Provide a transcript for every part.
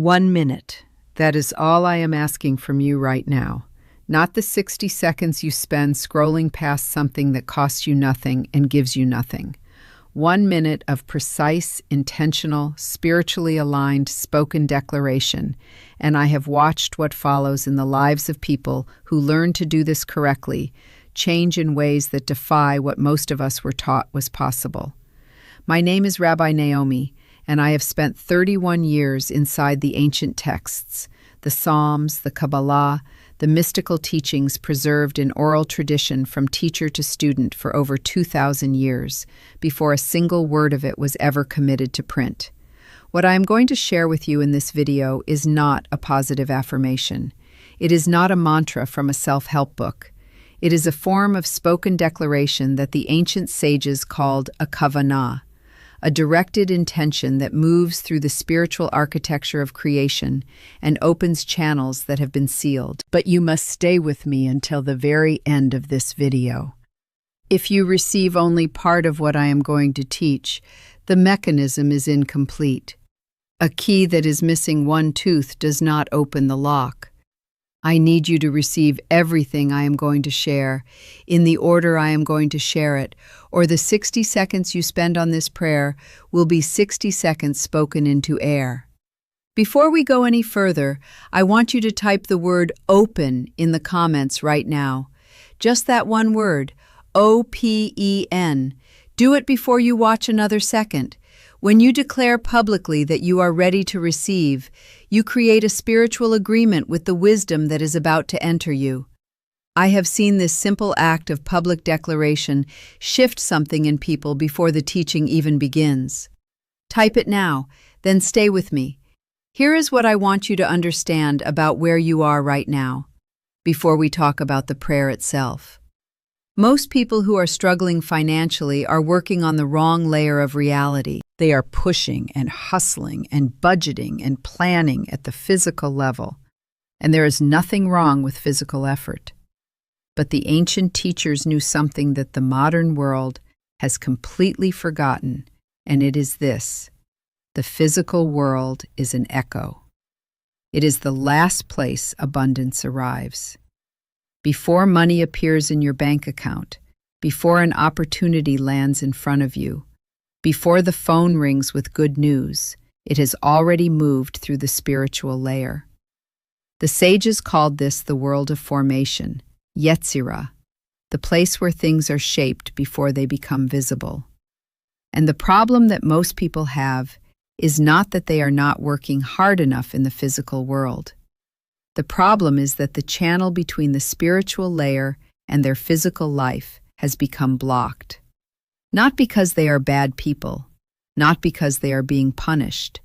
1 minute. That is all I am asking from you right now. Not the 60 seconds you spend scrolling past something that costs you nothing and gives you nothing. 1 minute of precise, intentional, spiritually aligned spoken declaration, and I have watched what follows in the lives of people who learn to do this correctly, change in ways that defy what most of us were taught was possible. My name is Rabbi Naomi, and I have spent 31 years inside the ancient texts, the Psalms, the Kabbalah, the mystical teachings preserved in oral tradition from teacher to student for over 2,000 years, before a single word of it was ever committed to print. What I am going to share with you in this video is not a positive affirmation. It is not a mantra from a self-help book. It is a form of spoken declaration that the ancient sages called a kavanah, a directed intention that moves through the spiritual architecture of creation and opens channels that have been sealed. But you must stay with me until the very end of this video. If you receive only part of what I am going to teach, the mechanism is incomplete. A key that is missing one tooth does not open the lock. I need you to receive everything I am going to share, in the order I am going to share it, or the 60 seconds you spend on this prayer will be 60 seconds spoken into air. Before we go any further, I want you to type the word OPEN in the comments right now. Just that one word, OPEN. Do it before you watch another second. When you declare publicly that you are ready to receive, you create a spiritual agreement with the wisdom that is about to enter you. I have seen this simple act of public declaration shift something in people before the teaching even begins. Type it now, then stay with me. Here is what I want you to understand about where you are right now, before we talk about the prayer itself. Most people who are struggling financially are working on the wrong layer of reality. They are pushing and hustling and budgeting and planning at the physical level. And there is nothing wrong with physical effort. But the ancient teachers knew something that the modern world has completely forgotten, and it is this: the physical world is an echo. It is the last place abundance arrives. Before money appears in your bank account, before an opportunity lands in front of you, before the phone rings with good news, it has already moved through the spiritual layer. The sages called this the world of formation, Yetzirah, the place where things are shaped before they become visible. And the problem that most people have is not that they are not working hard enough in the physical world. The problem is that the channel between the spiritual layer and their physical life has become blocked. Not because they are bad people, not because they are being punished,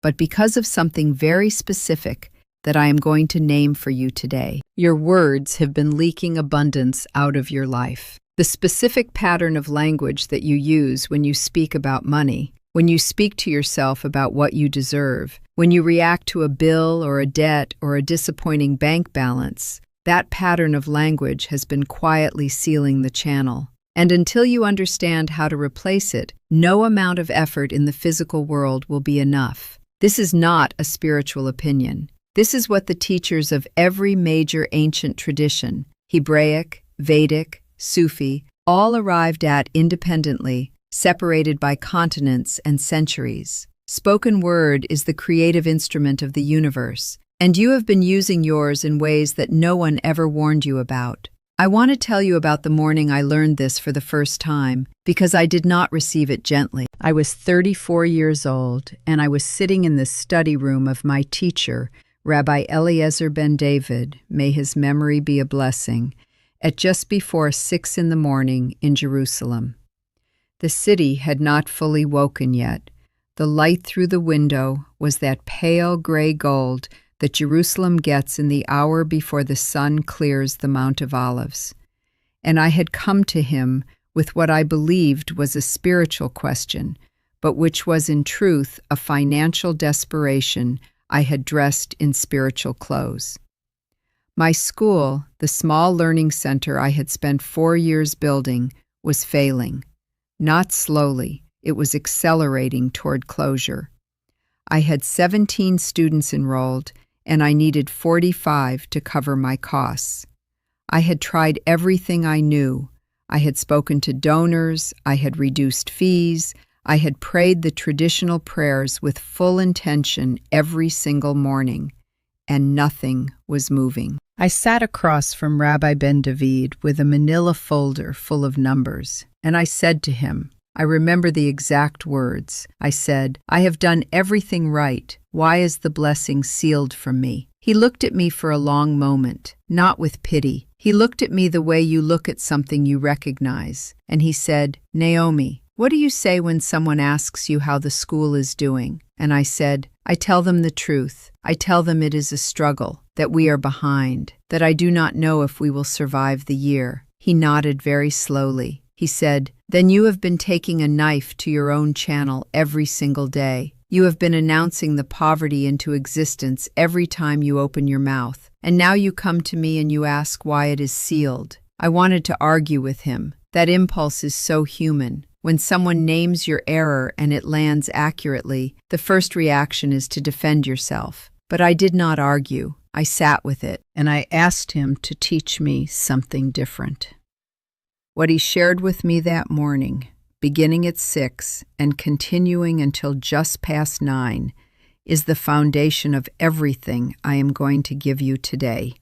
but because of something very specific that I am going to name for you today. Your words have been leaking abundance out of your life. The specific pattern of language that you use when you speak about money, when you speak to yourself about what you deserve, when you react to a bill or a debt or a disappointing bank balance, that pattern of language has been quietly sealing the channel. And until you understand how to replace it, no amount of effort in the physical world will be enough. This is not a spiritual opinion. This is what the teachers of every major ancient tradition, Hebraic, Vedic, Sufi, all arrived at independently, separated by continents and centuries. Spoken word is the creative instrument of the universe, and you have been using yours in ways that no one ever warned you about. I want to tell you about the morning I learned this for the first time, because I did not receive it gently. I was 34 years old, and I was sitting in the study room of my teacher, Rabbi Eliezer ben David, may his memory be a blessing, at just before 6 in the morning in Jerusalem. The city had not fully woken yet. The light through the window was that pale gray gold that Jerusalem gets in the hour before the sun clears the Mount of Olives. And I had come to him with what I believed was a spiritual question, but which was in truth a financial desperation I had dressed in spiritual clothes. My school, the small learning center I had spent 4 years building, was failing. Not slowly, it was accelerating toward closure. I had 17 students enrolled, and I needed 45 to cover my costs. I had tried everything I knew. I had spoken to donors, I had reduced fees, I had prayed the traditional prayers with full intention every single morning, and nothing was moving. I sat across from Rabbi Ben David with a manila folder full of numbers, and I said to him, I remember the exact words. I said, I have done everything right. Why is the blessing sealed from me? He looked at me for a long moment, not with pity. He looked at me the way you look at something you recognize, and he said, Naomi, what do you say when someone asks you how the school is doing? And I said, I tell them the truth. I tell them it is a struggle, that we are behind, that I do not know if we will survive the year. He nodded very slowly. He said, then you have been taking a knife to your own channel every single day. You have been announcing the poverty into existence every time you open your mouth. And now you come to me and you ask why it is sealed. I wanted to argue with him. That impulse is so human. When someone names your error and it lands accurately, the first reaction is to defend yourself. But I did not argue. I sat with it, and I asked him to teach me something different. What he shared with me that morning, beginning at 6 and continuing until just past 9, is the foundation of everything I am going to give you today.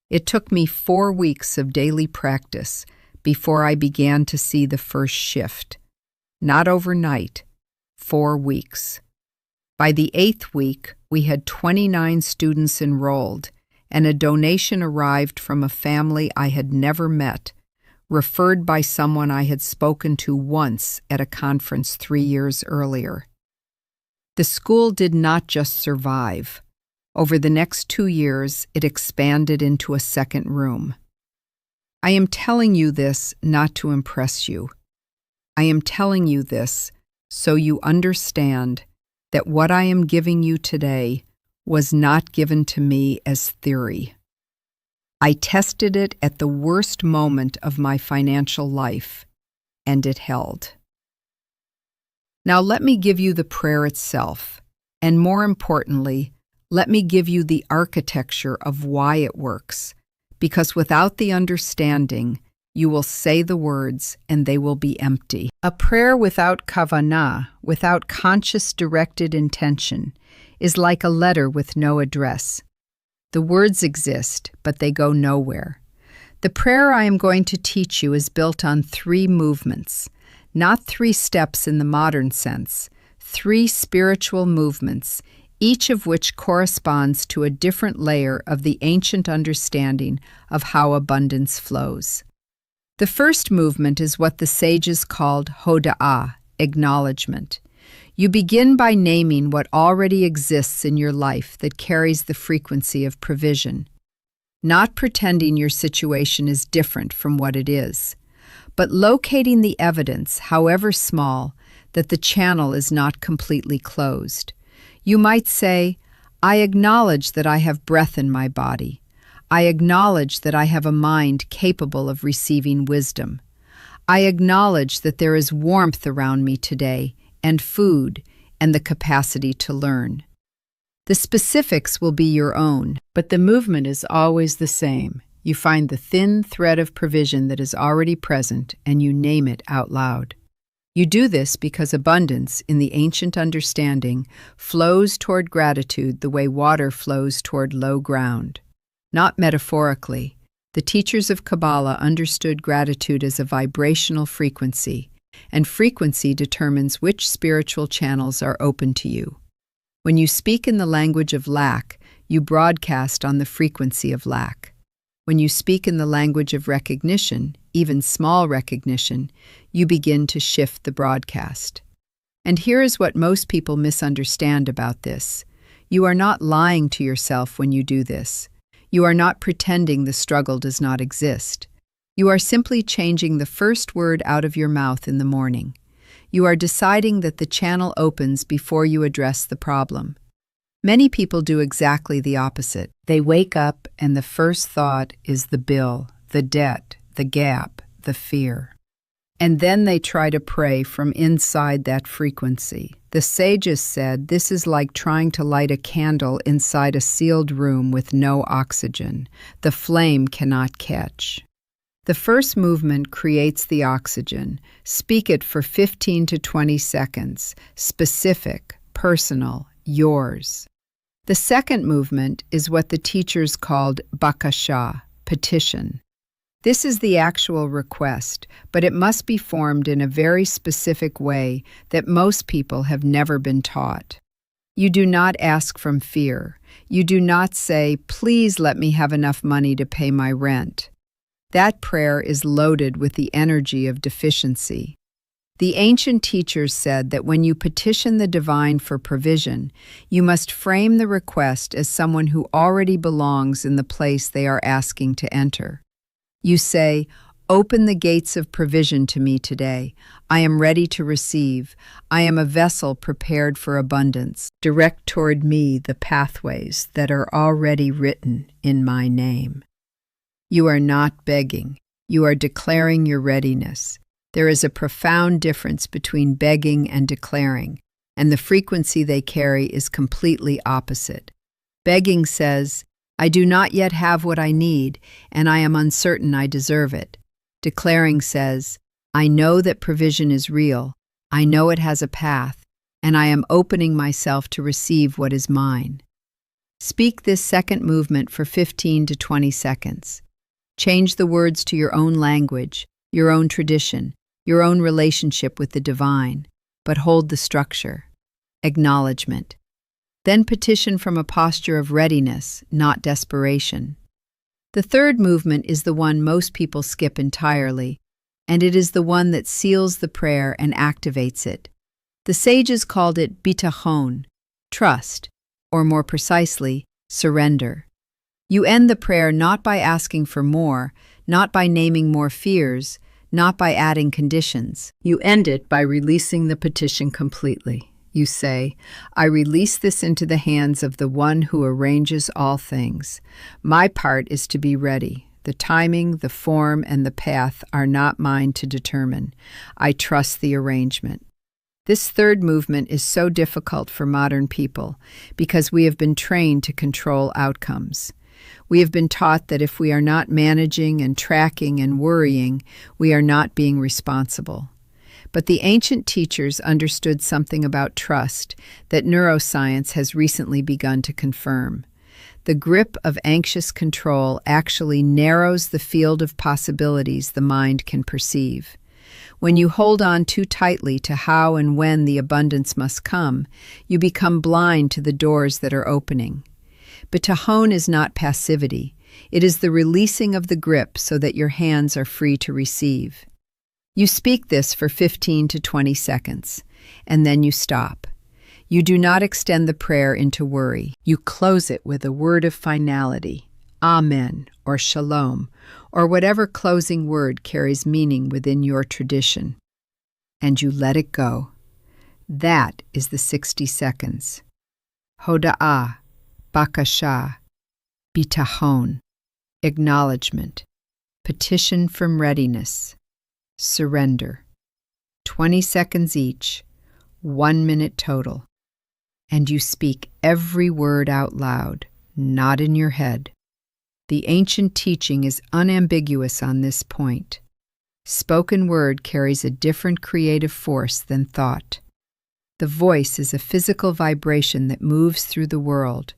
It took me 4 weeks of daily practice before I began to see the first shift. Not overnight, 4 weeks. By the 8th week, we had 29 students enrolled, and a donation arrived from a family I had never met, referred by someone I had spoken to once at a conference 3 years earlier. The school did not just survive. Over the next 2 years, it expanded into a second room. I am telling you this not to impress you. I am telling you this so you understand that what I am giving you today was not given to me as theory. I tested it at the worst moment of my financial life, and it held. Now let me give you the prayer itself, and more importantly, let me give you the architecture of why it works, because without the understanding, you will say the words and they will be empty. A prayer without kavanah, without conscious directed intention, is like a letter with no address. The words exist, but they go nowhere. The prayer I am going to teach you is built on 3 movements, not 3 steps in the modern sense, 3 spiritual movements, each of which corresponds to a different layer of the ancient understanding of how abundance flows. The first movement is what the sages called hoda'ah, acknowledgement. You begin by naming what already exists in your life that carries the frequency of provision, not pretending your situation is different from what it is, but locating the evidence, however small, that the channel is not completely closed. You might say, I acknowledge that I have breath in my body. I acknowledge that I have a mind capable of receiving wisdom. I acknowledge that there is warmth around me today, and food, and the capacity to learn. The specifics will be your own, but the movement is always the same. You find the thin thread of provision that is already present, and you name it out loud. You do this because abundance, in the ancient understanding, flows toward gratitude the way water flows toward low ground. Not metaphorically. The teachers of Kabbalah understood gratitude as a vibrational frequency, and frequency determines which spiritual channels are open to you. When you speak in the language of lack, you broadcast on the frequency of lack. When you speak in the language of recognition, even small recognition, you begin to shift the broadcast. And here is what most people misunderstand about this. You are not lying to yourself when you do this. You are not pretending the struggle does not exist. You are simply changing the first word out of your mouth in the morning. You are deciding that the channel opens before you address the problem. Many people do exactly the opposite. They wake up and the first thought is the bill, the debt, the gap, the fear. And then they try to pray from inside that frequency. The sages said this is like trying to light a candle inside a sealed room with no oxygen. The flame cannot catch. The first movement creates the oxygen. Speak it for 15 to 20 seconds. Specific, personal, yours. The second movement is what the teachers called bakasha, petition. This is the actual request, but it must be formed in a very specific way that most people have never been taught. You do not ask from fear. You do not say, "Please let me have enough money to pay my rent." That prayer is loaded with the energy of deficiency. The ancient teachers said that when you petition the divine for provision, you must frame the request as someone who already belongs in the place they are asking to enter. You say, "Open the gates of provision to me today. I am ready to receive. I am a vessel prepared for abundance. Direct toward me the pathways that are already written in my name." You are not begging. You are declaring your readiness. There is a profound difference between begging and declaring, and the frequency they carry is completely opposite. Begging says, "I do not yet have what I need, and I am uncertain I deserve it." Declaring says, "I know that provision is real, I know it has a path, and I am opening myself to receive what is mine." Speak this second movement for 15 to 20 seconds. Change the words to your own language, your own tradition, your own relationship with the divine, but hold the structure. Acknowledgement. Then petition from a posture of readiness, not desperation. The third movement is the one most people skip entirely, and it is the one that seals the prayer and activates it. The sages called it bitachon, trust, or more precisely, surrender. You end the prayer not by asking for more, not by naming more fears, not by adding conditions. You end it by releasing the petition completely. You say, "I release this into the hands of the one who arranges all things. My part is to be ready. The timing, the form, and the path are not mine to determine. I trust the arrangement." This third movement is so difficult for modern people because we have been trained to control outcomes. We have been taught that if we are not managing and tracking and worrying, we are not being responsible. But the ancient teachers understood something about trust that neuroscience has recently begun to confirm. The grip of anxious control actually narrows the field of possibilities the mind can perceive. When you hold on too tightly to how and when the abundance must come, you become blind to the doors that are opening. Bitachon is not passivity. It is the releasing of the grip so that your hands are free to receive. You speak this for 15 to 20 seconds, and then you stop. You do not extend the prayer into worry. You close it with a word of finality, Amen, or Shalom, or whatever closing word carries meaning within your tradition. And you let it go. That is the 60 seconds. Hoda'ah, bakasha, bitachon, acknowledgement, petition from readiness, surrender. 20 seconds each, 1 minute total. And you speak every word out loud, not in your head. The ancient teaching is unambiguous on this point. Spoken word carries a different creative force than thought. The voice is a physical vibration that moves through the world.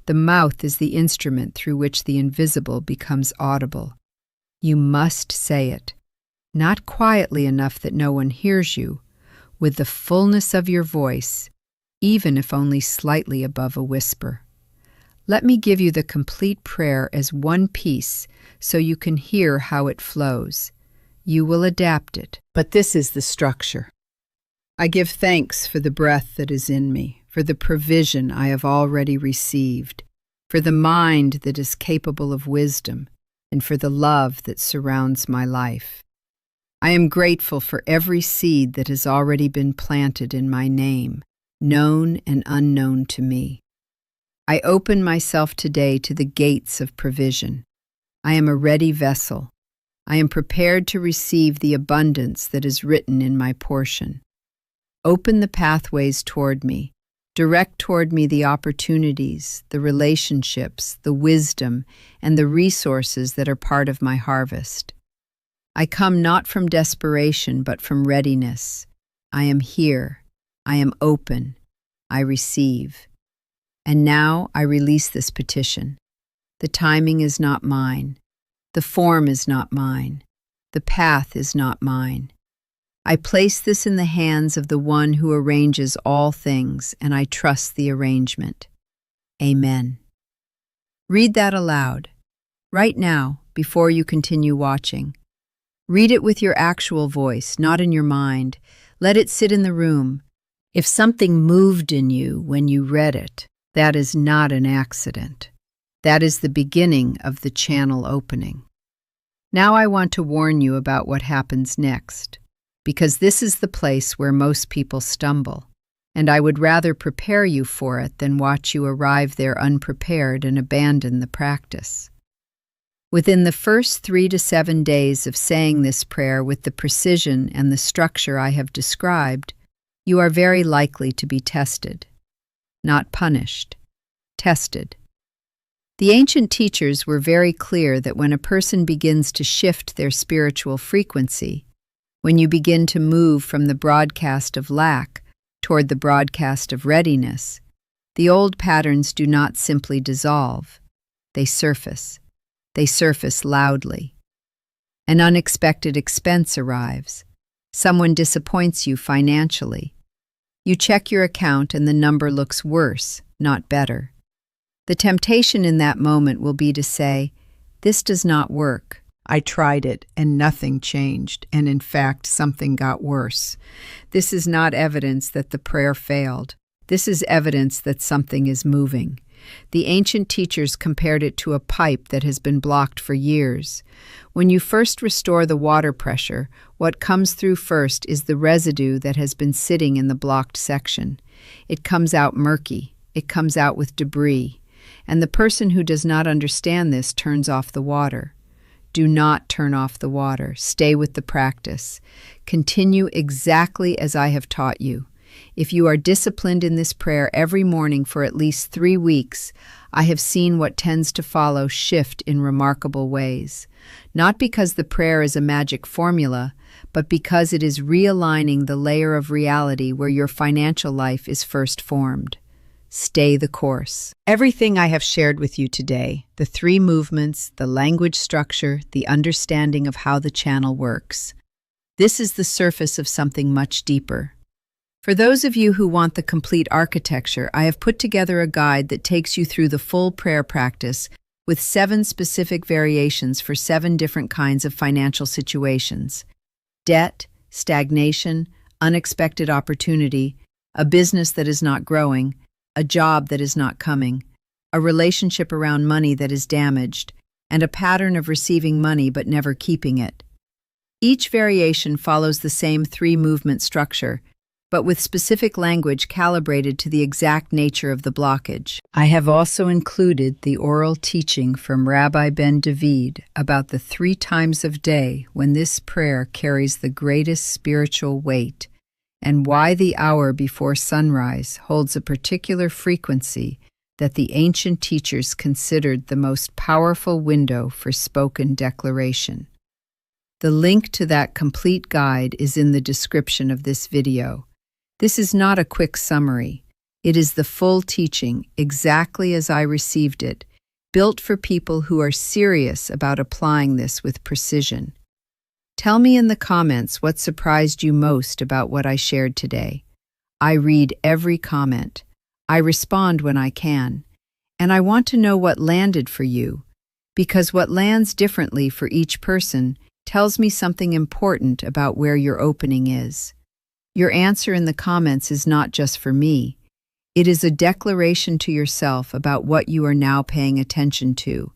The mouth is the instrument through which the invisible becomes audible. You must say it. Not quietly enough that no one hears you, with the fullness of your voice, even if only slightly above a whisper. Let me give you the complete prayer as one piece so you can hear how it flows. You will adapt it, but this is the structure. I give thanks for the breath that is in me, for the provision I have already received, for the mind that is capable of wisdom, and for the love that surrounds my life. I am grateful for every seed that has already been planted in my name, known and unknown to me. I open myself today to the gates of provision. I am a ready vessel. I am prepared to receive the abundance that is written in my portion. Open the pathways toward me. Direct toward me the opportunities, the relationships, the wisdom, and the resources that are part of my harvest. I come not from desperation, but from readiness. I am here. I am open. I receive. And now I release this petition. The timing is not mine. The form is not mine. The path is not mine. I place this in the hands of the one who arranges all things, and I trust the arrangement. Amen. Read that aloud, right now, before you continue watching. Read it with your actual voice, not in your mind. Let it sit in the room. If something moved in you when you read it, that is not an accident. That is the beginning of the channel opening. Now I want to warn you about what happens next, because this is the place where most people stumble, and I would rather prepare you for it than watch you arrive there unprepared and abandon the practice. Within the first 3 to 7 days of saying this prayer with the precision and the structure I have described, you are very likely to be tested. Not punished. Tested. The ancient teachers were very clear that when a person begins to shift their spiritual frequency, when you begin to move from the broadcast of lack toward the broadcast of readiness, the old patterns do not simply dissolve. They surface. They surface loudly. An unexpected expense arrives. Someone disappoints you financially. You check your account and the number looks worse, not better. The temptation in that moment will be to say, "This does not work. I tried it and nothing changed, and in fact something got worse." This is not evidence that the prayer failed. This is evidence that something is moving. The ancient teachers compared it to a pipe that has been blocked for years. When you first restore the water pressure, what comes through first is the residue that has been sitting in the blocked section. It comes out murky. It comes out with debris. And the person who does not understand this turns off the water. Do not turn off the water. Stay with the practice. Continue exactly as I have taught you. If you are disciplined in this prayer every morning for at least 3 weeks, I have seen what tends to follow shift in remarkable ways. Not because the prayer is a magic formula, but because it is realigning the layer of reality where your financial life is first formed. Stay the course. Everything I have shared with you today, the 3 movements, the language structure, the understanding of how the channel works, this is the surface of something much deeper. For those of you who want the complete architecture, I have put together a guide that takes you through the full prayer practice with 7 specific variations for 7 different kinds of financial situations: debt, stagnation, unexpected opportunity, a business that is not growing, a job that is not coming, a relationship around money that is damaged, and a pattern of receiving money but never keeping it. Each variation follows the same 3-movement structure, but with specific language calibrated to the exact nature of the blockage. I have also included the oral teaching from Rabbi Ben David about the 3 times of day when this prayer carries the greatest spiritual weight, and why the hour before sunrise holds a particular frequency that the ancient teachers considered the most powerful window for spoken declaration. The link to that complete guide is in the description of this video. This is not a quick summary. It is the full teaching, exactly as I received it, built for people who are serious about applying this with precision. Tell me in the comments what surprised you most about what I shared today. I read every comment. I respond when I can. And I want to know what landed for you, because what lands differently for each person tells me something important about where your opening is. Your answer in the comments is not just for me. It is a declaration to yourself about what you are now paying attention to.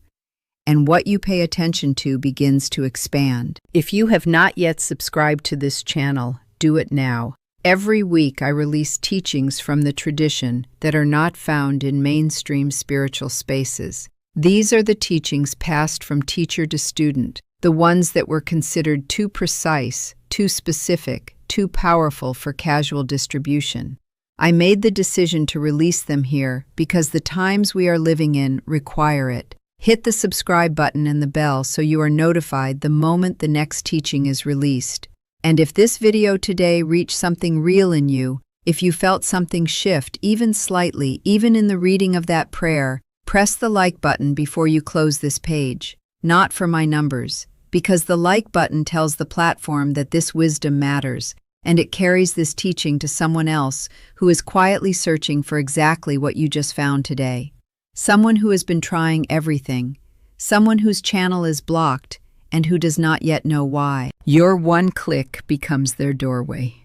And what you pay attention to begins to expand. If you have not yet subscribed to this channel, do it now. Every week I release teachings from the tradition that are not found in mainstream spiritual spaces. These are the teachings passed from teacher to student, the ones that were considered too precise, too specific, too powerful for casual distribution. I made the decision to release them here because the times we are living in require it. Hit the subscribe button and the bell so you are notified the moment the next teaching is released. And if this video today reached something real in you, if you felt something shift even slightly, even in the reading of that prayer, press the like button before you close this page. Not for my numbers, because the like button tells the platform that this wisdom matters, and it carries this teaching to someone else who is quietly searching for exactly what you just found today. Someone who has been trying everything, someone whose channel is blocked, and who does not yet know why. Your one click becomes their doorway.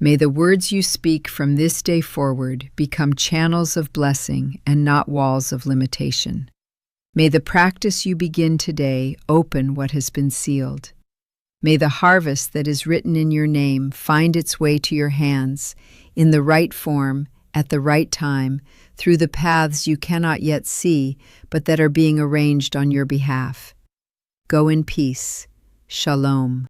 May the words you speak from this day forward become channels of blessing and not walls of limitation. May the practice you begin today open what has been sealed. May the harvest that is written in your name find its way to your hands in the right form, at the right time, through the paths you cannot yet see, but that are being arranged on your behalf. Go in peace. Shalom.